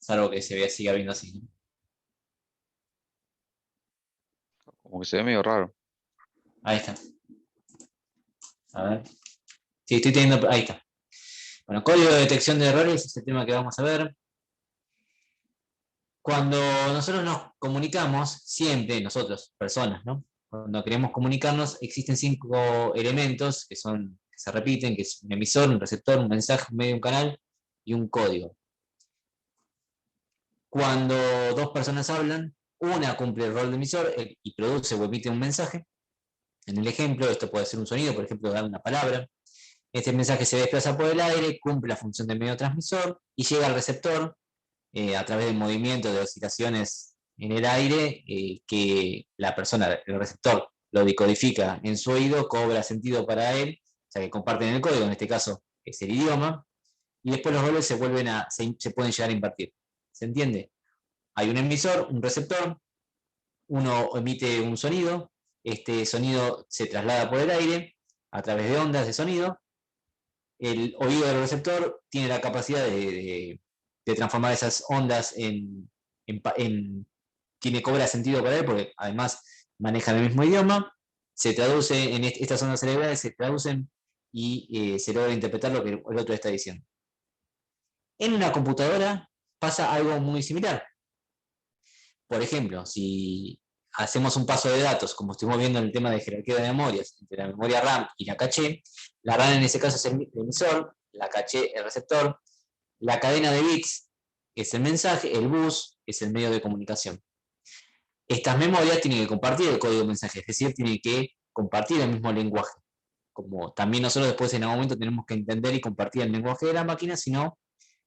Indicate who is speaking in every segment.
Speaker 1: salvo que siga viendo así, ¿no?
Speaker 2: Como que se ve medio raro.
Speaker 1: Ahí está. A ver. Sí, estoy teniendo. Ahí está. Bueno, código de detección de errores es el tema que vamos a ver. Cuando nosotros nos comunicamos, siempre nosotros, personas, ¿no? Cuando queremos comunicarnos, existen 5 elementos que se repiten, que es un emisor, un receptor, un mensaje, un medio, un canal y un código. Cuando dos personas hablan, una cumple el rol de emisor y produce o emite un mensaje. En el ejemplo, esto puede ser un sonido, por ejemplo, dar una palabra. Este mensaje se desplaza por el aire, cumple la función de medio transmisor y llega al receptor a través del movimiento de oscilaciones en el aire que la persona, el receptor, lo decodifica en su oído, cobra sentido para él, o sea que comparten el código, en este caso es el idioma, y después los roles se pueden llegar a invertir. ¿Se entiende? Hay un emisor, un receptor, uno emite un sonido, este sonido se traslada por el aire a través de ondas de sonido, el oído del receptor tiene la capacidad de transformar esas ondas tiene cobra sentido para él, porque además manejan el mismo idioma, se traduce en estas ondas cerebrales, se traducen y se logra interpretar lo que el otro está diciendo. En una computadora pasa algo muy similar. Por ejemplo, si hacemos un paso de datos, como estuvimos viendo en el tema de jerarquía de memorias, entre la memoria RAM y la caché, la RAM en ese caso es el emisor, la caché el receptor, la cadena de bits es el mensaje, el bus es el medio de comunicación. Estas memorias tienen que compartir el código de mensaje, es decir, tienen que compartir el mismo lenguaje. Como también nosotros después en algún momento tenemos que entender y compartir el lenguaje de la máquina, si no,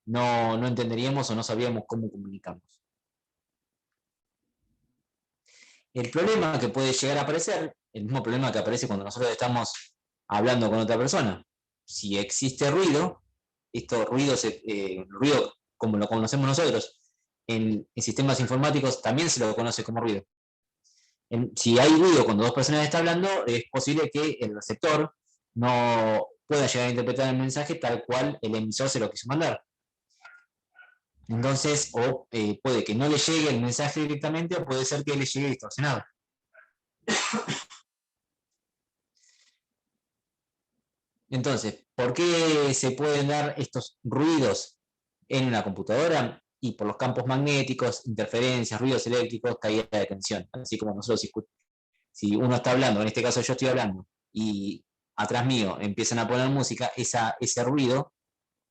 Speaker 1: no entenderíamos o no sabíamos cómo comunicarnos. El problema que puede llegar a aparecer, el mismo problema que aparece cuando nosotros estamos hablando con otra persona, si existe ruido, ruido como lo conocemos nosotros, en sistemas informáticos también se lo conoce como ruido. Si hay ruido cuando dos personas están hablando, es posible que el receptor no pueda llegar a interpretar el mensaje tal cual el emisor se lo quiso mandar. Entonces, puede que no le llegue el mensaje directamente o puede ser que le llegue distorsionado. Entonces, ¿por qué se pueden dar estos ruidos en una computadora? Y por los campos magnéticos, interferencias, ruidos eléctricos, caída de tensión. Así como nosotros, si uno está hablando, en este caso yo estoy hablando, y atrás mío empiezan a poner música, ese ruido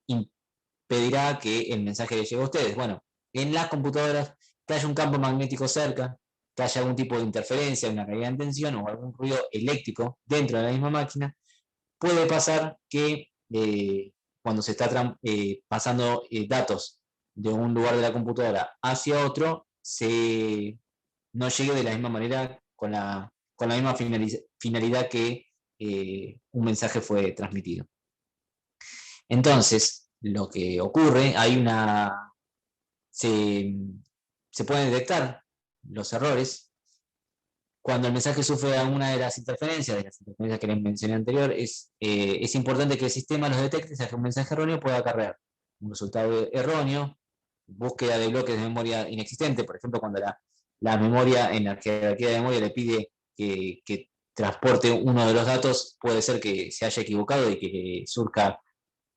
Speaker 1: impedirá que el mensaje le llegue a ustedes. Bueno, en las computadoras, que haya un campo magnético cerca, que haya algún tipo de interferencia, una caída de tensión o algún ruido eléctrico dentro de la misma máquina, puede pasar que cuando se está pasando datos de un lugar de la computadora hacia otro, no llegue de la misma manera con la misma finalidad que un mensaje fue transmitido. Entonces, lo que ocurre, se pueden detectar los errores cuando el mensaje sufre alguna de las interferencias que les mencioné anterior. Es importante que el sistema los detecte, ya que un mensaje erróneo puede acarrear un resultado erróneo, búsqueda de bloques de memoria inexistente, por ejemplo, cuando la memoria en la jerarquía de memoria le pide que transporte uno de los datos, puede ser que se haya equivocado y que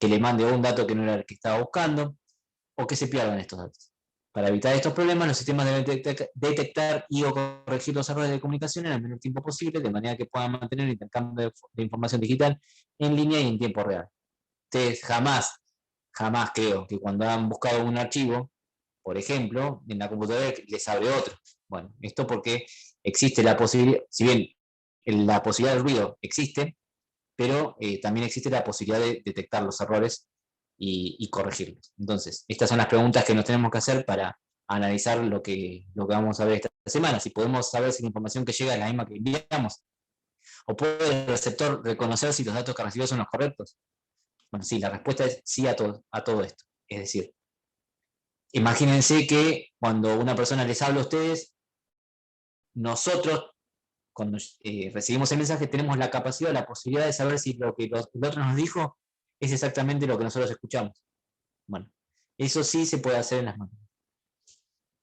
Speaker 1: le mande un dato que no era el que estaba buscando, o que se pierdan estos datos. Para evitar estos problemas, los sistemas deben detectar y o corregir los errores de comunicación en el menor tiempo posible, de manera que puedan mantener el intercambio de información digital en línea y en tiempo real. Ustedes jamás creo que cuando han buscado un archivo, por ejemplo, en la computadora les abre otro. Bueno, esto porque existe la posibilidad, si bien la posibilidad del ruido existe, pero también existe la posibilidad de detectar los errores y corregirlos. Entonces, estas son las preguntas que nos tenemos que hacer para analizar lo que vamos a ver esta semana. Si podemos saber si la información que llega es la misma que enviamos, o puede el receptor reconocer si los datos que recibió son los correctos. Bueno, sí, la respuesta es sí a todo esto. Es decir, imagínense que cuando una persona les habla a ustedes, nosotros, cuando recibimos el mensaje, tenemos la capacidad, la posibilidad de saber si lo que el otro nos dijo es exactamente lo que nosotros escuchamos. Bueno, eso sí se puede hacer en las máquinas.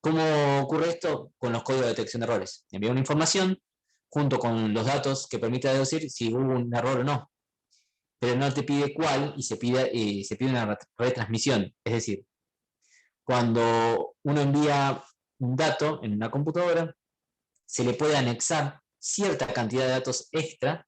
Speaker 1: ¿Cómo ocurre esto? Con los códigos de detección de errores. Envía una información junto con los datos que permita deducir si hubo un error o no. Pero no te pide cuál y se pide una retransmisión. Es decir, cuando uno envía un dato en una computadora, se le puede anexar cierta cantidad de datos extra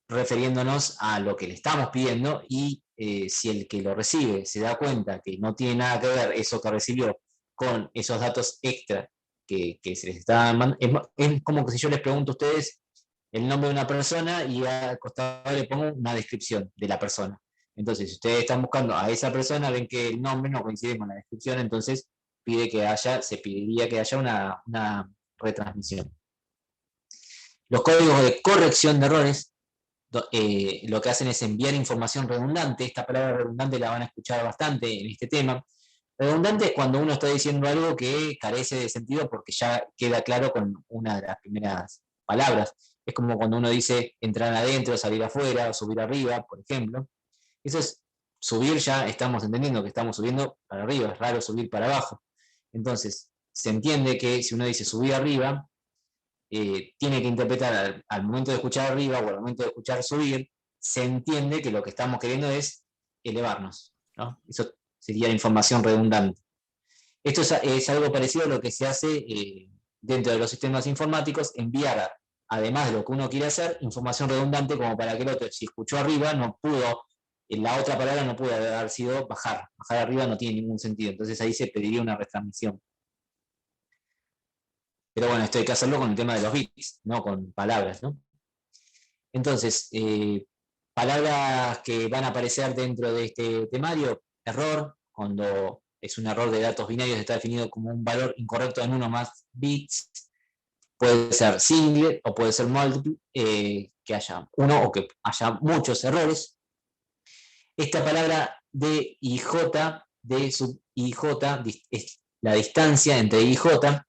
Speaker 1: refiriéndonos a lo que le estamos pidiendo y si el que lo recibe se da cuenta que no tiene nada que ver eso que recibió con esos datos extra que se les está mandando, es como que si yo les pregunto a ustedes el nombre de una persona y al costado le pongo una descripción de la persona. Entonces, si ustedes están buscando a esa persona, ven que el nombre no coincide con la descripción, entonces se pediría que haya una retransmisión. Los códigos de corrección de errores lo que hacen es enviar información redundante. Esta palabra redundante la van a escuchar bastante en este tema. Redundante es cuando uno está diciendo algo que carece de sentido porque ya queda claro con una de las primeras palabras. Es como cuando uno dice entrar adentro, salir afuera, o subir arriba, por ejemplo. Eso es subir, ya estamos entendiendo que estamos subiendo para arriba, es raro subir para abajo. Entonces, se entiende que si uno dice subir arriba, tiene que interpretar al momento de escuchar arriba o al momento de escuchar subir, se entiende que lo que estamos queriendo es elevarnos, ¿no? Eso sería información redundante. Esto es algo parecido a lo que se hace dentro de los sistemas informáticos, enviar, además de lo que uno quiere hacer, información redundante como para que el otro, si escuchó arriba, no pudo, la otra palabra no pudo haber sido bajar. Bajar arriba no tiene ningún sentido, entonces ahí se pediría una retransmisión. Pero bueno, esto hay que hacerlo con el tema de los bits, no con palabras, ¿no? Entonces, palabras que van a aparecer dentro de este temario: error, cuando es un error de datos binarios, está definido como un valor incorrecto en uno más bits. Puede ser single o puede ser múltiple, que haya uno o que haya muchos errores. Esta palabra de IJ, de sub IJ, es la distancia entre I y J,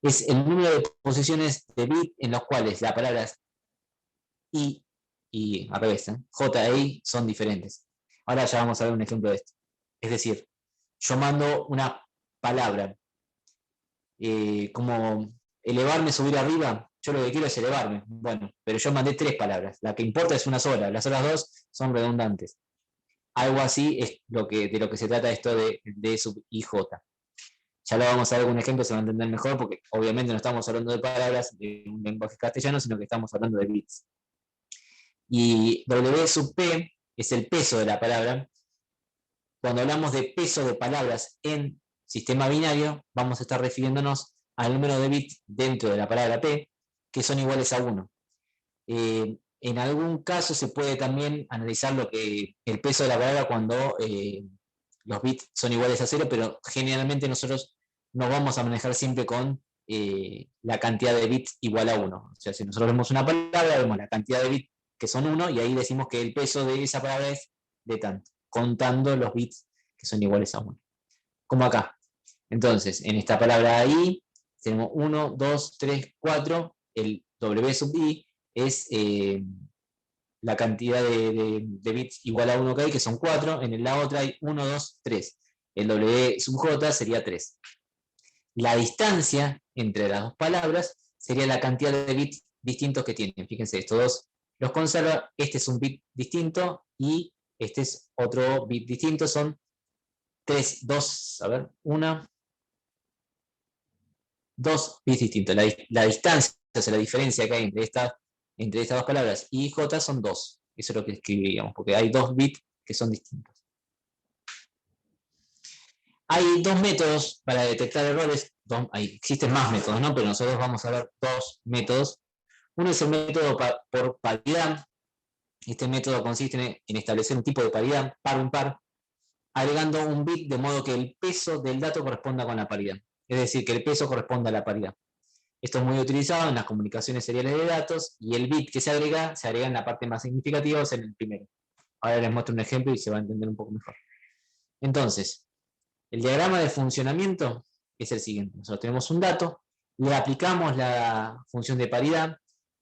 Speaker 1: es el número de posiciones de bit en los cuales las palabras I y al revés, J e I son diferentes. Ahora ya vamos a ver un ejemplo de esto. Es decir, yo mando una palabra como elevarme, subir arriba. Yo lo que quiero es elevarme. Bueno, pero yo mandé 3 palabras. La que importa es una sola. Las otras 2 son redundantes. Algo así es de lo que se trata esto de sub IJ. Ya lo vamos a ver con un ejemplo, se va a entender mejor, porque obviamente no estamos hablando de palabras de un lenguaje castellano, sino que estamos hablando de bits. Y W sub P es el peso de la palabra. Cuando hablamos de peso de palabras en sistema binario, vamos a estar refiriéndonos al número de bits dentro de la palabra P, que son iguales a 1. En algún caso se puede también analizar el peso de la palabra cuando los bits son iguales a 0, pero generalmente nosotros nos vamos a manejar siempre con la cantidad de bits igual a 1. O sea, si nosotros vemos una palabra, vemos la cantidad de bits que son 1 y ahí decimos que el peso de esa palabra es de tanto, contando los bits que son iguales a 1. Como acá. Entonces, en esta palabra ahí tenemos 1, 2, 3, 4, el W sub I es la cantidad de bits igual a 1 que hay, que son 4, en la otra hay 1, 2, 3. El W sub J sería 3. La distancia entre las dos palabras sería la cantidad de bits distintos que tienen. Fíjense, estos dos los conserva, este es un bit distinto y este es otro bit distinto, son 2 bits distintos. La distancia, o sea, la diferencia que hay entre estas dos palabras y J son 2. Eso es lo que escribiríamos, porque hay 2 bits que son distintos. Hay 2 métodos para detectar errores. Existen más métodos, ¿no? Pero nosotros vamos a ver 2 métodos. Uno es el método por paridad. Este método consiste en establecer un tipo de paridad, par o impar, agregando un bit de modo que el peso del dato corresponda con la paridad. Es decir, que el peso corresponda a la paridad. Esto es muy utilizado en las comunicaciones seriales de datos y el bit que se agrega en la parte más significativa, o sea, en el primero. Ahora les muestro un ejemplo y se va a entender un poco mejor. Entonces, el diagrama de funcionamiento es el siguiente. Nosotros tenemos un dato, le aplicamos la función de paridad,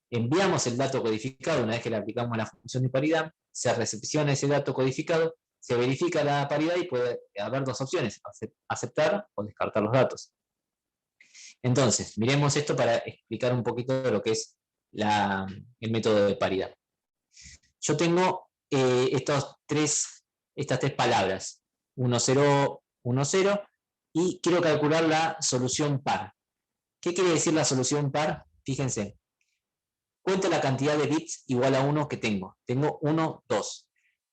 Speaker 1: enviamos el dato codificado. Una vez que le aplicamos la función de paridad, se recepciona ese dato codificado se verifica la paridad y puede haber dos opciones, aceptar o descartar los datos. Entonces, miremos esto para explicar un poquito de lo que es el método de paridad. Yo tengo estas tres palabras, 1, 0, 1, 0, y quiero calcular la solución par. ¿Qué quiere decir la solución par? Fíjense, cuento la cantidad de bits igual a 1 que tengo. Tengo 1, 2.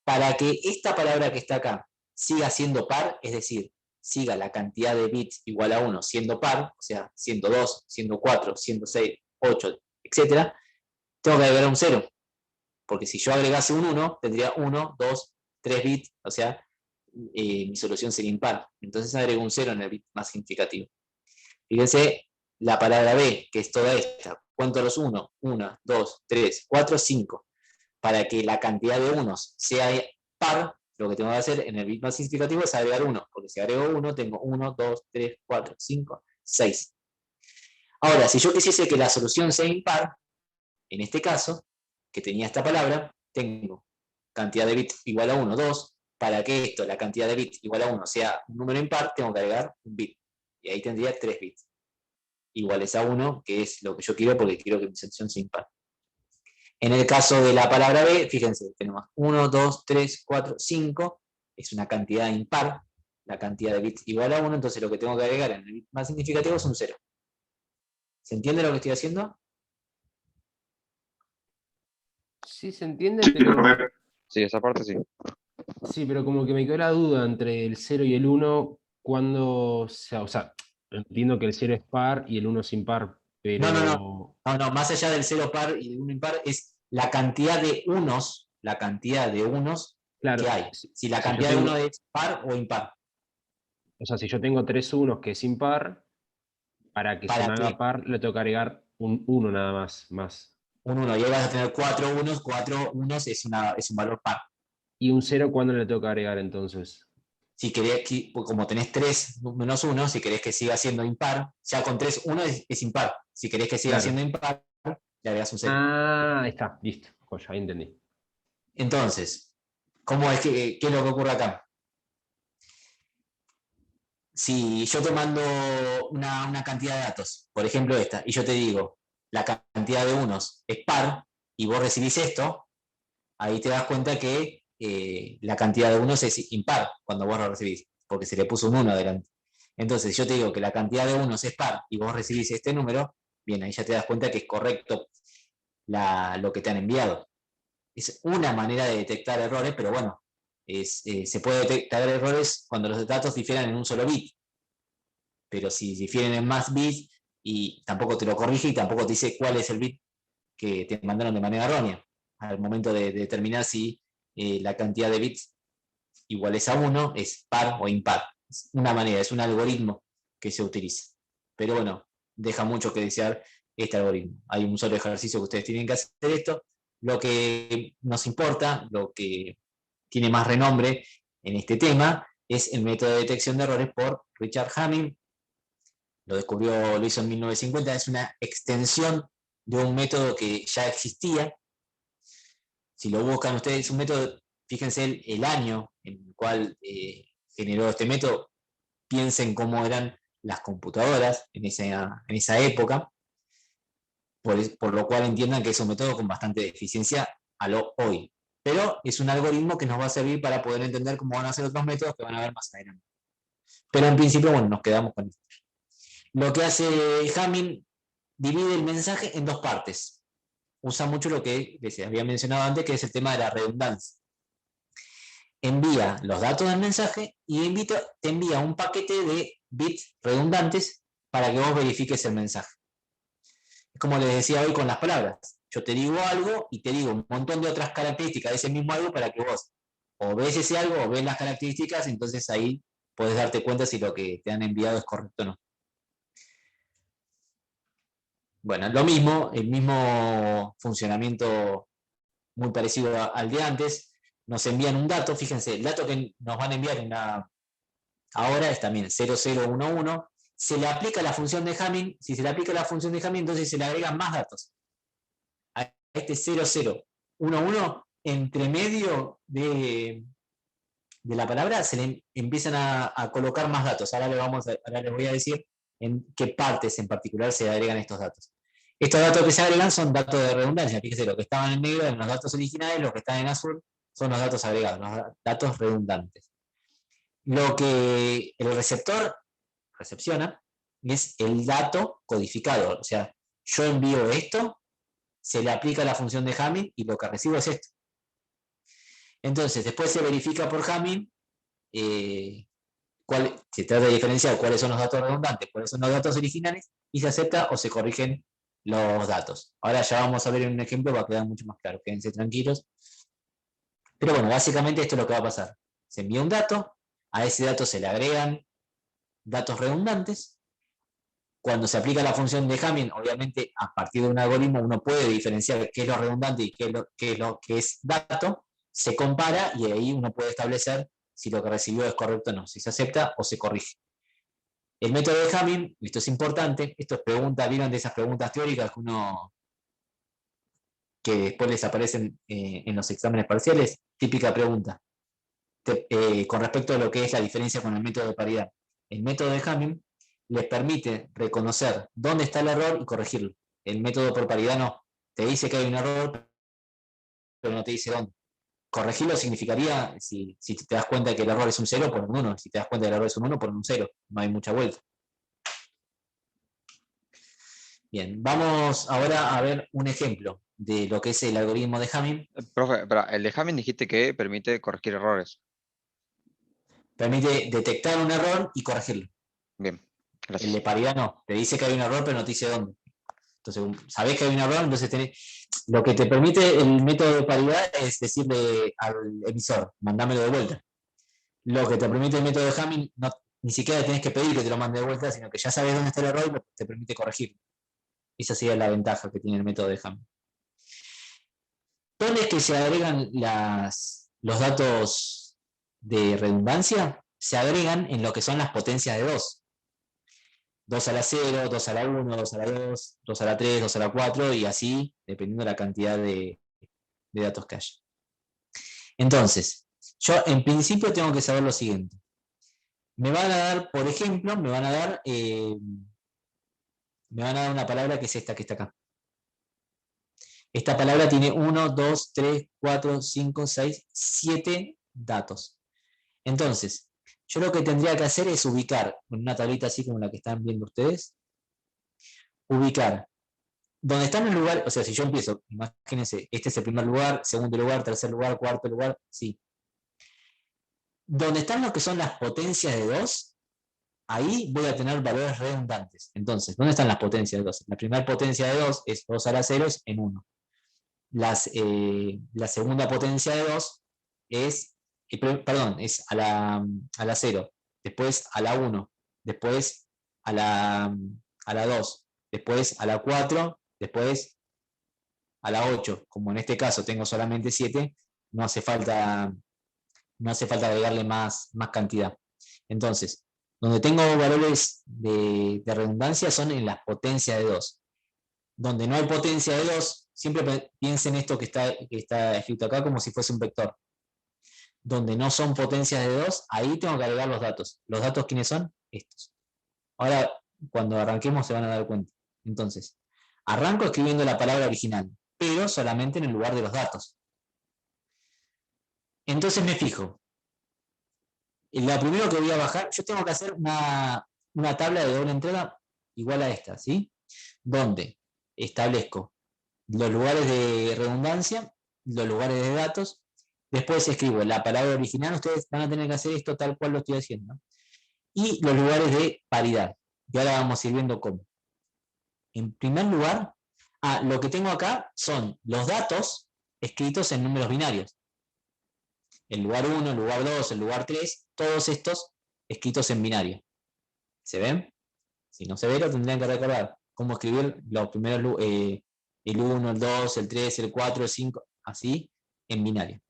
Speaker 1: Para que esta palabra que está acá siga siendo par, es decir, siga la cantidad de bits igual a 1 siendo par, o sea, 102, 104, 106, 8, etc., tengo que agregar un 0. Porque si yo agregase un 1, tendría 1, 2, 3 bits, o sea, mi solución sería impar. Entonces agrego un 0 en el bit más significativo. Fíjense la palabra B, que es toda esta. Cuento los 1, 1, 2, 3, 4, 5. Para que la cantidad de unos sea par, lo que tengo que hacer en el bit más significativo es agregar 1, porque si agrego 1, tengo 1, 2, 3, 4, 5, 6. Ahora, si yo quisiese que la solución sea impar, en este caso, que tenía esta palabra, tengo cantidad de bits igual a 1, 2. Para que esto, la cantidad de bits igual a 1, sea un número impar, tengo que agregar un bit. Y ahí tendría 3 bits iguales a 1, que es lo que yo quiero porque quiero que mi solución sea impar. En el caso de la palabra B, fíjense, tenemos 1, 2, 3, 4, 5, es una cantidad impar, la cantidad de bits igual a 1, entonces lo que tengo que agregar en el bit más significativo es un 0. ¿Se entiende lo que estoy haciendo?
Speaker 3: Sí, se entiende, pero
Speaker 2: Sí, esa parte sí.
Speaker 3: sí, pero como que me quedó la duda entre el 0 y el 1, cuando, o sea, entiendo que el 0 es par y el 1 es impar,
Speaker 1: No, no,
Speaker 3: pero
Speaker 1: no, más allá del 0 par y del 1 impar, es la cantidad de unos,
Speaker 3: claro,
Speaker 1: que hay. Si la
Speaker 3: si yo
Speaker 1: cantidad de uno
Speaker 3: tengo,
Speaker 1: es par o impar.
Speaker 3: o sea, si yo tengo 3 unos que es impar, para que se
Speaker 1: ¿Para
Speaker 3: me haga
Speaker 1: qué?
Speaker 3: par le tengo que agregar un 1 nada más.
Speaker 1: Un 1. Y ahí vas a tener 4 unos, 4 unos es un valor par.
Speaker 3: Y un 0, ¿cuándo le tengo que agregar entonces?
Speaker 1: Si querés, como tenés 3 menos 1, si querés que siga siendo impar, ya con 3, 1 es impar. Si querés que siga
Speaker 3: Claro.
Speaker 1: siendo impar, le agregás un 0.
Speaker 3: Ah, ahí está, listo. Joya, ahí entendí.
Speaker 1: Entonces, ¿qué es lo que ocurre acá? Si yo te mando una cantidad de datos, por ejemplo esta, y yo te digo, la cantidad de unos es par, y vos recibís esto, ahí te das cuenta que la cantidad de unos es impar cuando vos lo recibís, porque se le puso un 1 adelante. Entonces, yo te digo que la cantidad de unos es par y vos recibís este número, bien, ahí ya te das cuenta que es correcto lo que te han enviado. Es una manera de detectar errores, pero bueno, se puede detectar errores cuando los datos difieran en un solo bit. Pero si difieren en más bits y tampoco te lo corrige y tampoco te dice cuál es el bit que te mandaron de manera errónea al momento de determinar si la cantidad de bits iguales a 1 es par o impar. Es una manera, es un algoritmo que se utiliza. Pero bueno, deja mucho que desear este algoritmo. Hay un solo ejercicio que ustedes tienen que hacer esto. Lo que nos importa, lo que tiene más renombre en este tema, es el método de detección de errores por Richard Hamming. Lo hizo en 1950, es una extensión de un método que ya existía. Si lo buscan ustedes, es un método, fíjense el año en el cual generó este método, piensen cómo eran las computadoras en esa época, por lo cual entiendan que es un método con bastante eficiencia a lo hoy. Pero es un algoritmo que nos va a servir para poder entender cómo van a ser otros métodos que van a ver más adelante. Pero en principio, bueno, nos quedamos con esto. Lo que hace Hamming, divide el mensaje en dos partes. Usa mucho lo que les había mencionado antes, que es el tema de la redundancia. Envía los datos del mensaje y te envía un paquete de bits redundantes para que vos verifiques el mensaje. Es como les decía hoy con las palabras. Yo te digo algo y te digo un montón de otras características de ese mismo algo para que vos o ves ese algo o ves las características, entonces ahí podés darte cuenta si lo que te han enviado es correcto o no. Bueno, lo mismo, el mismo funcionamiento muy parecido al de antes. Nos envían un dato, fíjense, el dato que nos van a enviar ahora es también 0011. Se le aplica la función de Hamming. Si se le aplica la función de Hamming, entonces se le agregan más datos. A este 0011, entre medio de de la palabra se le empiezan a colocar más datos. Ahora les voy a decir en qué partes en particular se agregan estos datos. Estos datos que se agregan son datos de redundancia. Fíjese, lo que estaban en negro eran los datos originales, los que están en azul son los datos agregados, los datos redundantes. Lo que el receptor recepciona es el dato codificado. O sea, yo envío esto, se le aplica la función de Hamming y lo que recibo es esto. Entonces, después se verifica por Hamming, se trata de diferenciar cuáles son los datos redundantes, cuáles son los datos originales, y se acepta o se corrigen los datos. Ahora ya vamos a ver en un ejemplo, va a quedar mucho más claro, quédense tranquilos. Pero bueno, básicamente esto es lo que va a pasar. Se envía un dato, a ese dato se le agregan datos redundantes. Cuando se aplica la función de Hamming, obviamente a partir de un algoritmo uno puede diferenciar qué es lo redundante y qué es lo que es dato, se compara y ahí uno puede establecer si lo que recibió es correcto o no, si se acepta o se corrige. El método de Hamming, esto es importante, esto es pregunta, ¿vieron de esas preguntas teóricas que después les aparecen en los exámenes parciales? Típica pregunta. Con respecto a lo que es la diferencia con el método de paridad. El método de Hamming les permite reconocer dónde está el error y corregirlo. El método por paridad no. Te dice que hay un error, pero no te dice dónde. Corregirlo significaría, si te das cuenta de que el error es un 0, pon un 1. Si te das cuenta de que el error es un 1, pon un 0. No hay mucha vuelta. Bien, vamos ahora a ver un ejemplo de lo que es el algoritmo de Hamming.
Speaker 2: Profe, espera, el de Hamming dijiste que permite corregir errores.
Speaker 1: Permite detectar un error y corregirlo.
Speaker 2: Bien,
Speaker 1: El
Speaker 2: gracias.
Speaker 1: de paridad no. Te dice que hay un error, pero no te dice dónde. Entonces, sabés que hay un error, entonces lo que te permite el método de paridad es decirle al emisor, mandámelo de vuelta. Lo que te permite el método de Hamming, ni siquiera tenés que pedir que te lo mande de vuelta, sino que ya sabes dónde está el error y te permite corregir. Esa sería la ventaja que tiene el método de Hamming. ¿Dónde es que se agregan los datos de redundancia? Se agregan en lo que son las potencias de 2. 2 a la 0, 2 a la 1, 2 a la 2, 2 a la 3, 2 a la 4 y así, dependiendo de la cantidad de datos que haya. Entonces, yo en principio tengo que saber lo siguiente. Me van a dar, por ejemplo, me van a dar una palabra que es esta que está acá. Esta palabra tiene 1, 2, 3, 4, 5, 6, 7 datos. Entonces, yo lo que tendría que hacer es ubicar, en una tablita así como la que están viendo ustedes, ubicar donde están los lugares, o sea, si yo empiezo, imagínense, este es el primer lugar, segundo lugar, tercer lugar, cuarto lugar, sí. Donde están lo que son las potencias de 2, ahí voy a tener valores redundantes. Entonces, ¿dónde están las potencias de 2? La primera potencia de 2 es 2 a la 0 en 1. La segunda potencia de 2 es, es a la 0, después a la 1, después a la 2, después a la 4, después a la 8. Como en este caso tengo solamente 7, no hace falta agregarle más cantidad. Entonces, donde tengo valores de redundancia son en las potencias de 2. Donde no hay potencia de 2, siempre piensen esto que está escrito acá como si fuese un vector. Donde no son potencias de 2, ahí tengo que agregar los datos. ¿Los datos quiénes son? Estos. Ahora, cuando arranquemos se van a dar cuenta. Entonces, arranco escribiendo la palabra original, pero solamente en el lugar de los datos. Entonces me fijo. Lo primero que voy a bajar, yo tengo que hacer una tabla de doble entrada igual a esta, ¿sí? Donde establezco los lugares de redundancia, los lugares de datos, después escribo la palabra original, ustedes van a tener que hacer esto tal cual lo estoy haciendo, y los lugares de paridad. Y ahora vamos a ir viendo cómo. En primer lugar, lo que tengo acá son los datos escritos en números binarios. El lugar 1, el lugar 2, el lugar 3, todos estos escritos en binario. ¿Se ven? Si no se ve, lo tendrían que recordar. Cómo escribir los primeros, el 1, el 2, el 3, el 4, el 5, así, en binario.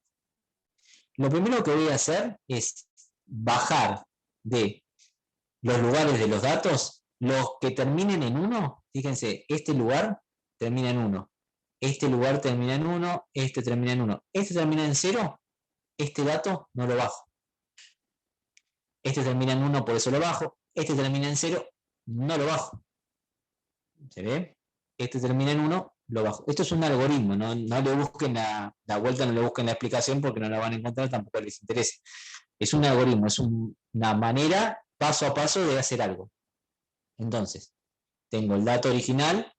Speaker 1: Lo primero que voy a hacer es bajar de los lugares de los datos, los que terminen en 1, fíjense, este lugar termina en 1, este lugar termina en 1, este termina en 1, este termina en 0, este dato no lo bajo. este termina en 1, por eso lo bajo, este termina en 0, no lo bajo. ¿Se ve? Este termina en 1, lo bajo. Esto es un algoritmo, no le busquen la vuelta, no le busquen la explicación porque no la van a encontrar, tampoco les interesa. Es un algoritmo, es una manera paso a paso de hacer algo. Entonces, tengo el dato original,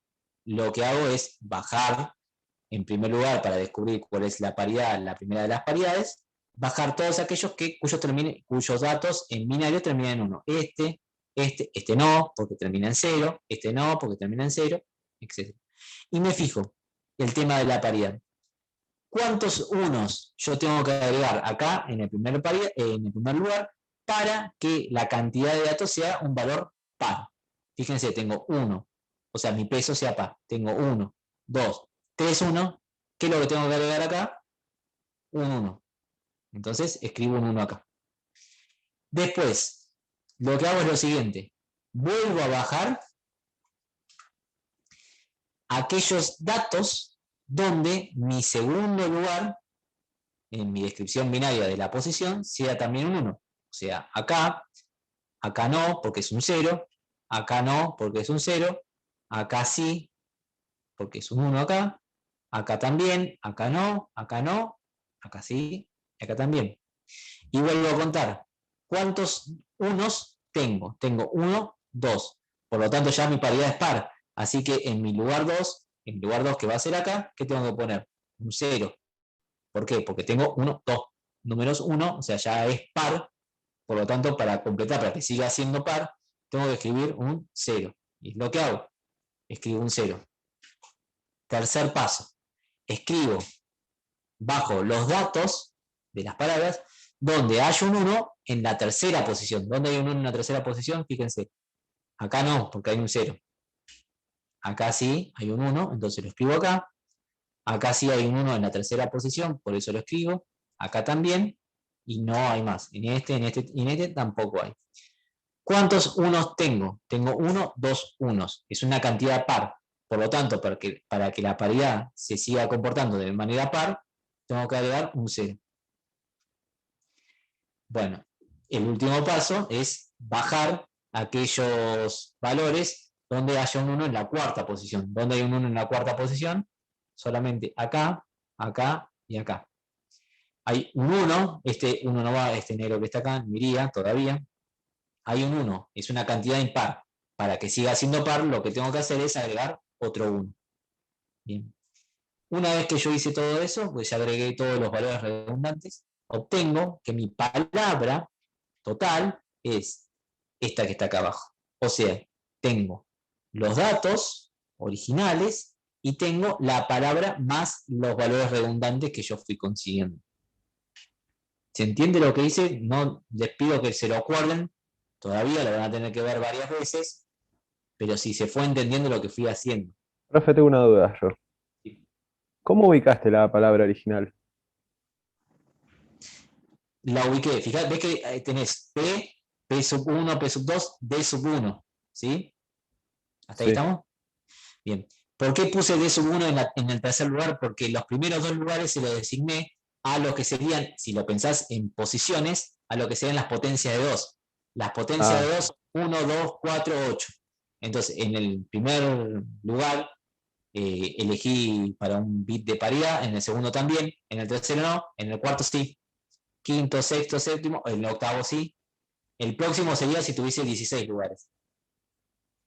Speaker 1: lo que hago es bajar, en primer lugar, para descubrir cuál es la paridad, la primera de las paridades, bajar todos aquellos cuyos datos en binario terminan en 1. Este no, porque termina en 0, este no, porque termina en 0, etc. Y me fijo el tema de la paridad. ¿Cuántos unos yo tengo que agregar acá en el primer lugar para que la cantidad de datos sea un valor par? Fíjense, tengo 1, o sea, mi peso sea par. Tengo 1, 2, 3, 1. ¿Qué es lo que tengo que agregar acá? Un 1. Entonces escribo un 1 acá. Después, lo que hago es lo siguiente. Vuelvo a bajar aquellos datos donde mi segundo lugar en mi descripción binaria de la posición sea también un 1. O sea, acá no, porque es un 0, acá no, porque es un 0, acá sí, porque es un 1 acá también, acá no, acá sí, acá también. Y vuelvo a contar. ¿Cuántos unos tengo? Tengo 1, 2. Por lo tanto, ya mi paridad es par. Así que en mi lugar 2, que va a ser acá, ¿qué tengo que poner? Un 0. ¿Por qué? Porque tengo 1, 2. Números 1, o sea, ya es par. Por lo tanto, para completar, para que siga siendo par, tengo que escribir un 0. Y es lo que hago. Escribo un 0. Tercer paso. Escribo bajo los datos de las palabras donde hay un 1 en la tercera posición. ¿Dónde hay un 1 en la tercera posición? Fíjense. Acá no, porque hay un 0. Acá sí hay un 1, entonces lo escribo acá. Acá sí hay un 1 en la tercera posición, por eso lo escribo. Acá también. Y no hay más. En este y en este tampoco hay. ¿Cuántos unos tengo? Tengo 1, 2 unos. Es una cantidad par. Por lo tanto, para que la paridad se siga comportando de manera par, tengo que agregar un 0. Bueno, el último paso es bajar aquellos valores donde haya un 1 en la cuarta posición. ¿Dónde hay un 1 en la cuarta posición? Solamente acá, acá y acá. Hay un 1, este 1 no va, este negro que está acá, no iría todavía. Hay un 1, es una cantidad impar. Para que siga siendo par, lo que tengo que hacer es agregar otro 1. Bien. Una vez que yo hice todo eso, pues ya agregué todos los valores redundantes, obtengo que mi palabra total es esta que está acá abajo. O sea, tengo los datos originales y tengo la palabra más los valores redundantes que yo fui consiguiendo. ¿Se entiende lo que hice? No les pido que se lo acuerden, todavía lo van a tener que ver varias veces, pero si se fue entendiendo lo que fui haciendo.
Speaker 4: Profe, tengo una duda yo. ¿Cómo ubicaste la palabra original?
Speaker 1: La ubiqué, fíjate, ves que tenés P, P sub 1, P sub 2, D sub 1, ¿sí? ¿Hasta ahí
Speaker 4: Sí.
Speaker 1: estamos? Bien. ¿Por qué puse D sub 1 en el tercer lugar? Porque los primeros dos lugares se los designé a lo que serían, si lo pensás en posiciones, a lo que serían las potencias de 2. Las potencias de 2, 1, 2, 4, 8. Entonces, en el primer lugar elegí para un bit de paridad, en el segundo también, en el tercero no, en el cuarto sí, quinto, sexto, séptimo, en el octavo sí. El próximo sería si tuviese 16 lugares.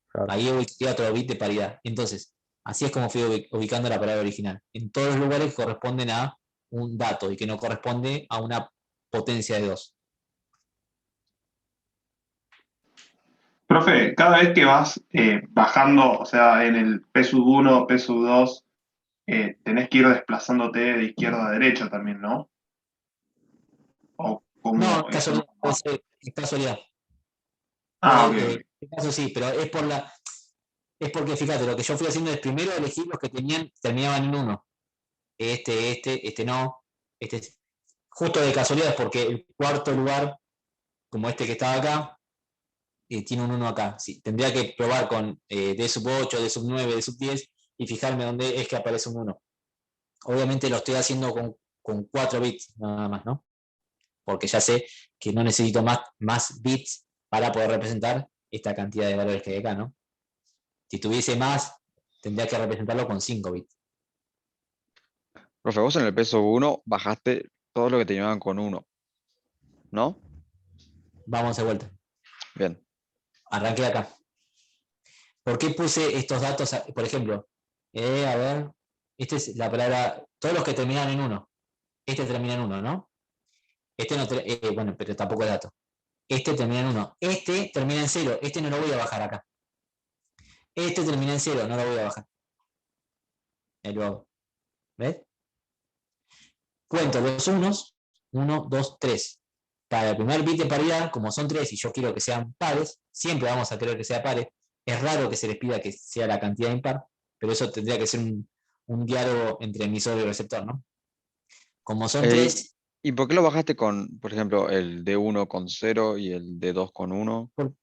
Speaker 4: Claro.
Speaker 1: Ahí ubicaría otro bit de paridad. Entonces, así es como fui ubicando la palabra original. En todos los lugares que corresponden a un dato y que no corresponde a una potencia de 2.
Speaker 5: Profe, cada vez que vas bajando, o sea, en el P sub 1, P sub 2, tenés que ir desplazándote de izquierda a derecha también, ¿no? O como
Speaker 1: No,
Speaker 5: eso
Speaker 1: casualidad,
Speaker 5: no.
Speaker 1: es casualidad.
Speaker 5: Ah, ok,
Speaker 1: En
Speaker 5: ok.
Speaker 1: este caso sí, pero es porque, fíjate, lo que yo fui haciendo es primero elegir los que terminaban en 1. Este no, justo de casualidad, porque el cuarto lugar, como este que estaba acá, tiene un 1 acá. Sí, tendría que probar con D sub 8, D sub 9, D sub 10 y fijarme dónde es que aparece un 1. Obviamente lo estoy haciendo con 4 bits nada más, ¿no? porque ya sé que no necesito más bits para poder representar esta cantidad de valores que hay acá, ¿no? Si tuviese más, tendría que representarlo con 5 bits.
Speaker 2: Profe, vos en el peso 1 bajaste todo lo que tenían con 1, ¿no?
Speaker 1: Vamos de vuelta.
Speaker 2: Bien.
Speaker 1: Arranqué acá. ¿Por qué puse estos datos? Por ejemplo, a ver, esta es la palabra, todos los que terminan en 1. Este termina en 1, ¿no? Este no, bueno, pero tampoco es dato. Este termina en 1. Este termina en 0. Este no lo voy a bajar acá. Este termina en 0, no lo voy a bajar. Ahí lo hago. ¿Ves? Cuento los unos. 1, 2, 3. Para el primer bit de paridad, como son 3 y yo quiero que sean pares, siempre vamos a querer que sea pares. Es raro que se les pida que sea la cantidad impar, pero eso tendría que ser un diálogo entre emisor y receptor, ¿no? Como son 3.
Speaker 2: ¿Y por qué lo bajaste con, por ejemplo, el de 1 con 0 y el de 2 con 1?
Speaker 1: ¿Por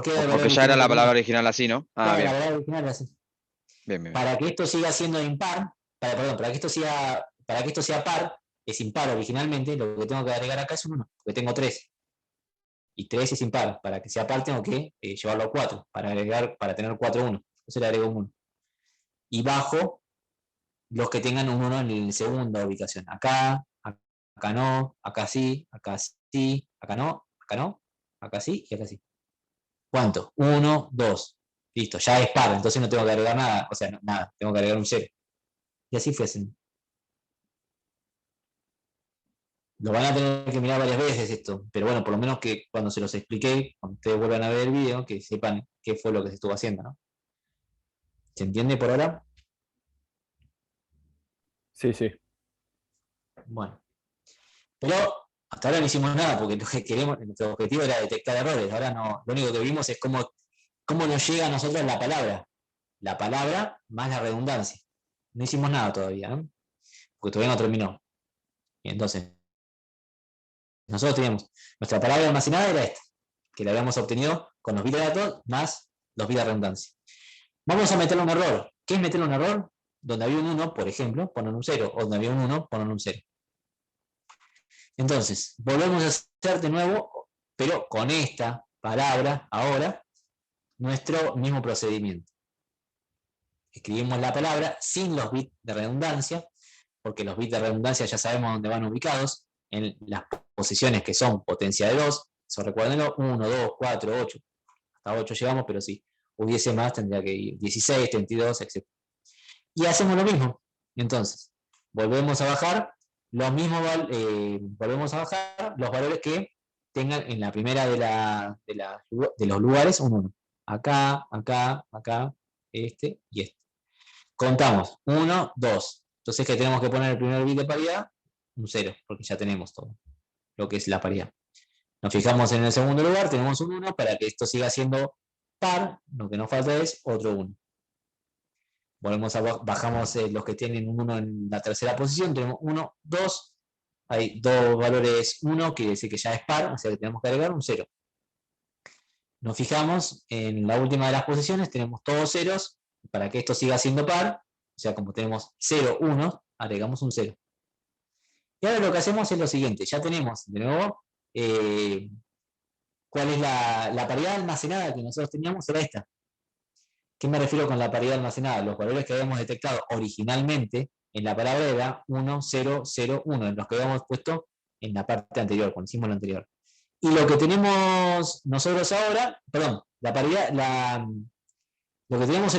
Speaker 1: qué el valor
Speaker 2: Porque ya era
Speaker 1: original
Speaker 2: la
Speaker 1: que
Speaker 2: palabra
Speaker 1: tenía?
Speaker 2: original así, ¿no? Ah,
Speaker 1: Claro, la
Speaker 2: bien.
Speaker 1: palabra original era así.
Speaker 2: Bien, bien, bien.
Speaker 1: Para que esto siga siendo impar, para que esto sea par, es impar originalmente, lo que tengo que agregar acá es un 1, porque tengo 3. Y 3 es impar. Para que sea par tengo que llevarlo a 4, para tener 4, 1. Entonces le agrego un 1. Y bajo los que tengan un 1 en la segunda ubicación. Acá no, acá sí, acá no, acá sí y acá sí. ¿Cuánto? 1, 2. Listo, ya es par, entonces no tengo que agregar nada. O sea, nada, tengo que agregar un 0. Y así fuesen. Lo van a tener que mirar varias veces esto, pero bueno, por lo menos que cuando se los expliqué, cuando ustedes vuelvan a ver el video, que sepan qué fue lo que se estuvo haciendo, ¿no? ¿Se entiende por ahora?
Speaker 4: Sí, sí.
Speaker 1: Bueno. Pero hasta ahora no hicimos nada, porque lo que queremos, nuestro objetivo era detectar errores. Ahora no, lo único que vimos es cómo nos llega a nosotros la palabra. La palabra más la redundancia. No hicimos nada todavía, ¿no? Porque todavía no terminó. Y entonces, nosotros teníamos, nuestra palabra almacenada era esta, que la habíamos obtenido con los bits de datos más los bits de redundancia. Vamos a meterle un error. ¿Qué es meterle un error? Donde había un 1, por ejemplo, ponen un 0. O donde había un 1, ponen un 0. Entonces, volvemos a hacer de nuevo, pero con esta palabra, ahora, nuestro mismo procedimiento. Escribimos la palabra sin los bits de redundancia, porque los bits de redundancia ya sabemos dónde van ubicados, en las posiciones que son potencia de 2, eso recuérdenlo, 1, 2, 4, 8, hasta 8 llegamos, pero si hubiese más tendría que ir 16, 32, etc. Y hacemos lo mismo. Entonces, volvemos a bajar los mismos los valores que tengan en la primera de los lugares un 1. Acá, acá, acá, este y este. Contamos 1, 2. Entonces, ¿qué tenemos que poner el primer bit de paridad? Un 0, porque ya tenemos todo lo que es la paridad. Nos fijamos en el segundo lugar, tenemos un 1, para que esto siga siendo par, lo que nos falta es otro 1. Bajamos los que tienen un 1 en la tercera posición, tenemos 1, 2, hay dos valores 1, quiere decir que ya es par, o sea que tenemos que agregar un 0. Nos fijamos en la última de las posiciones, tenemos todos ceros, para que esto siga siendo par, o sea, como tenemos 0, 1, agregamos un 0. Y ahora lo que hacemos es lo siguiente, ya tenemos, de nuevo, ¿cuál es la paridad almacenada que nosotros teníamos? Era esta. ¿Qué me refiero con la paridad almacenada? Los valores que habíamos detectado originalmente en la palabra era 1, 0, 0, 1, en los que habíamos puesto en la parte anterior, cuando hicimos lo anterior. Y lo que tenemos nosotros ahora, perdón, la paridad, lo que teníamos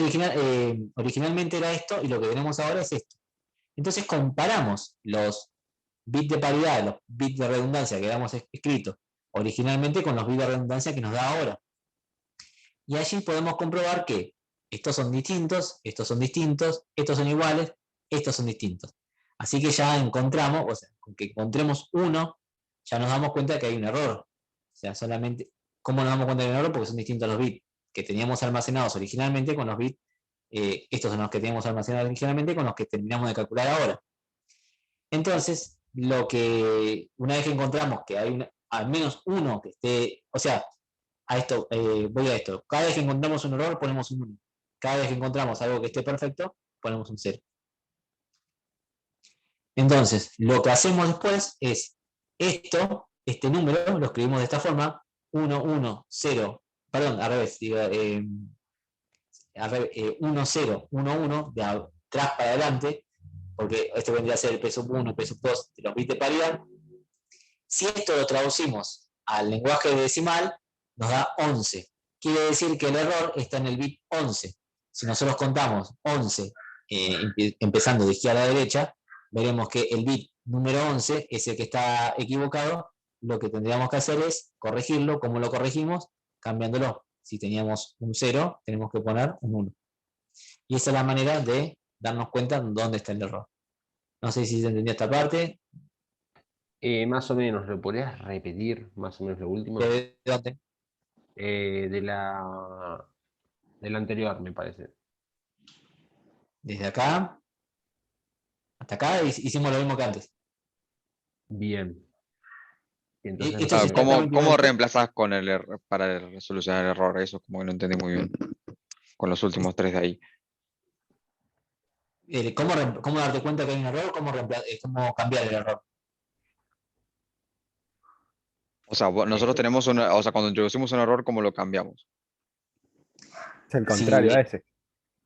Speaker 1: originalmente era esto, y lo que tenemos ahora es esto. Entonces comparamos los bits de paridad, los bits de redundancia que habíamos escrito originalmente con los bits de redundancia que nos da ahora. Y allí podemos comprobar que estos son distintos, estos son distintos, estos son iguales, estos son distintos. Así que ya encontramos, o sea, con que encontremos uno, ya nos damos cuenta que hay un error. O sea, solamente, ¿cómo nos damos cuenta que hay un error? Porque son distintos los bits que teníamos almacenados originalmente con los bits, estos son los que teníamos almacenados originalmente con los que terminamos de calcular ahora. Entonces, una vez que encontramos que hay al menos uno que esté, o sea, voy a esto, cada vez que encontramos un error ponemos un 1. Cada vez que encontramos algo que esté perfecto, ponemos un 0. Entonces, lo que hacemos después es esto, este número lo escribimos de esta forma, 1, 1, 0, perdón, al revés, digo, 1, 0, 1, 1, de atrás para adelante, porque este vendría a ser el peso 1, el peso 2 de los bits de paridad. Si esto lo traducimos al lenguaje decimal, nos da 11. Quiere decir que el error está en el bit 11. Si nosotros contamos 11, empezando de izquierda a derecha, veremos que el bit número 11 es el que está equivocado. Lo que tendríamos que hacer es corregirlo. ¿Cómo lo corregimos? Cambiándolo. Si teníamos un 0, tenemos que poner un 1. Y esa es la manera de darnos cuenta dónde está el error. No sé si se entendió esta parte.
Speaker 3: Más o menos, ¿lo podrías repetir más o menos lo último?
Speaker 1: ¿De dónde?
Speaker 3: De la anterior, me parece.
Speaker 1: Desde acá hasta acá hicimos lo mismo que antes.
Speaker 3: Bien. Y entonces
Speaker 1: Esto es
Speaker 2: ¿Cómo,
Speaker 1: exactamente
Speaker 2: cómo
Speaker 1: igual.
Speaker 2: reemplazás con el para solucionar el error? Eso como que no entendí muy bien. Con los últimos 3 de ahí.
Speaker 1: ¿Cómo darte cuenta que hay un error? ¿Cómo cambiar el error?
Speaker 2: O sea, nosotros tenemos una, o sea, cuando introducimos un error, ¿cómo lo cambiamos?
Speaker 4: Es el
Speaker 1: Si
Speaker 4: contrario a ese.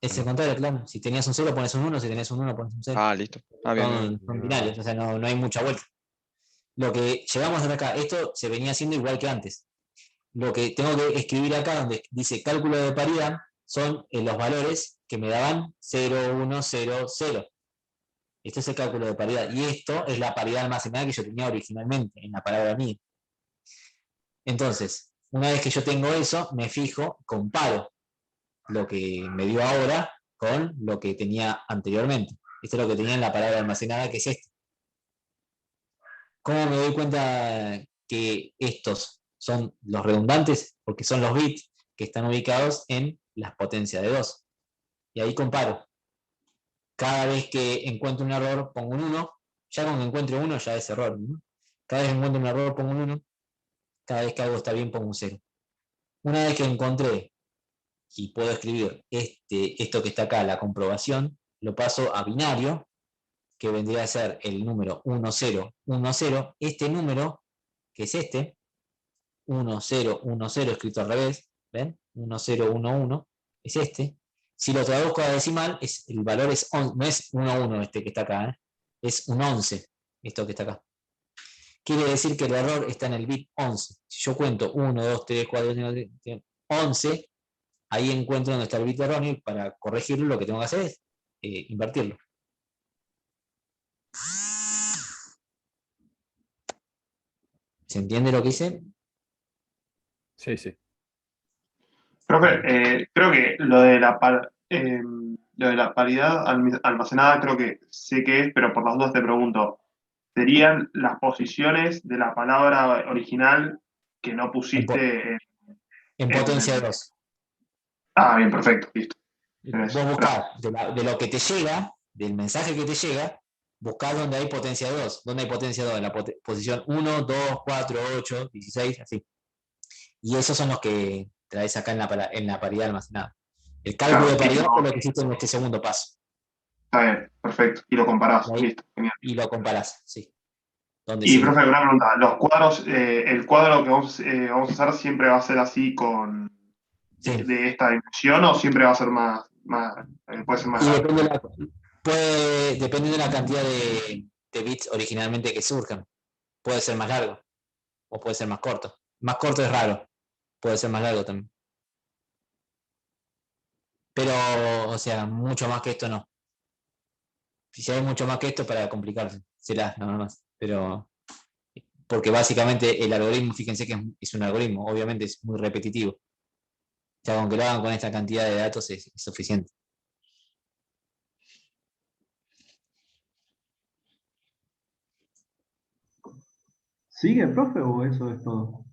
Speaker 1: es el contrario, claro. Si tenías un 0, pones un 1. Si tenías un 1, pones un 0.
Speaker 2: Ah, listo. Ah, bien, bien.
Speaker 1: Son binarios, o sea, no hay mucha vuelta. Lo que llevamos hasta acá, esto se venía haciendo igual que antes. Lo que tengo que escribir acá, donde dice cálculo de paridad, son los valores que me daban 0, 1, 0, 0. Este es el cálculo de paridad. Y esto es la paridad almacenada que yo tenía originalmente en la palabra mía. Entonces, una vez que yo tengo eso, me fijo, comparo lo que me dio ahora con lo que tenía anteriormente. Esto es lo que tenía en la palabra almacenada, que es esto. ¿Cómo me doy cuenta que estos son los redundantes? Porque son los bits que están ubicados en las potencias de 2. Y ahí comparo. Cada vez que encuentro un error, pongo un 1. Ya cuando encuentro uno, ya es error, ¿no? Cada vez que encuentro un error, pongo un 1. Cada vez que algo está bien, pongo un 0. Una vez que encontré y puedo escribir esto que está acá, la comprobación, lo paso a binario, que vendría a ser el número 1010. Este número, que es este, 1010 escrito al revés, ¿ven? 1011, es este. Si lo traduzco a decimal, el valor es no es 11 este que está acá, es un 11, esto que está acá. Quiere decir que el error está en el bit 11. Si yo cuento 1, 2, 3, 4, 5, 11, ahí encuentro donde está el bit erróneo y para corregirlo lo que tengo que hacer es invertirlo. ¿Se entiende lo que hice?
Speaker 4: Sí, sí.
Speaker 5: Profe, creo que lo de la paridad almacenada creo que sé qué es, pero por las dudas te pregunto, ¿serían las posiciones de la palabra original que no
Speaker 1: En,
Speaker 5: pusiste
Speaker 1: en potencia 2.
Speaker 5: Ah, bien, perfecto, listo.
Speaker 1: Vos
Speaker 5: Gracias.
Speaker 1: buscás de lo que te llega, del mensaje que te llega, buscás donde hay potencia 2. ¿Dónde hay potencia 2? En la posición 1, 2, 4, 8, 16, así. Y esos son los que traes acá en la paridad almacenada. El cálculo
Speaker 5: Claro,
Speaker 1: de paridad es lo que hiciste en este segundo paso.
Speaker 5: está bien, perfecto. Y lo comparás, listo, genial.
Speaker 1: Y lo comparás, sí. ¿Dónde
Speaker 5: Y,
Speaker 1: sirve?
Speaker 5: profe, una pregunta. Los cuadros, el cuadro que vamos a hacer siempre va a ser así
Speaker 1: Sí.
Speaker 5: de esta dimensión o siempre va a ser puede ser más
Speaker 1: Y
Speaker 5: largo.
Speaker 1: depende de la cantidad de bits originalmente que surjan. Puede ser más largo o puede ser más corto. Más corto es raro, puede ser más largo también. Pero, o sea, mucho más que esto no. Si hay mucho más que esto para complicarse, será nada más. Pero, porque básicamente el algoritmo, fíjense que es un algoritmo, obviamente es muy repetitivo. Ya aunque lo hagan con esta cantidad de datos es suficiente.
Speaker 6: ¿Sigue, profe, o eso es todo?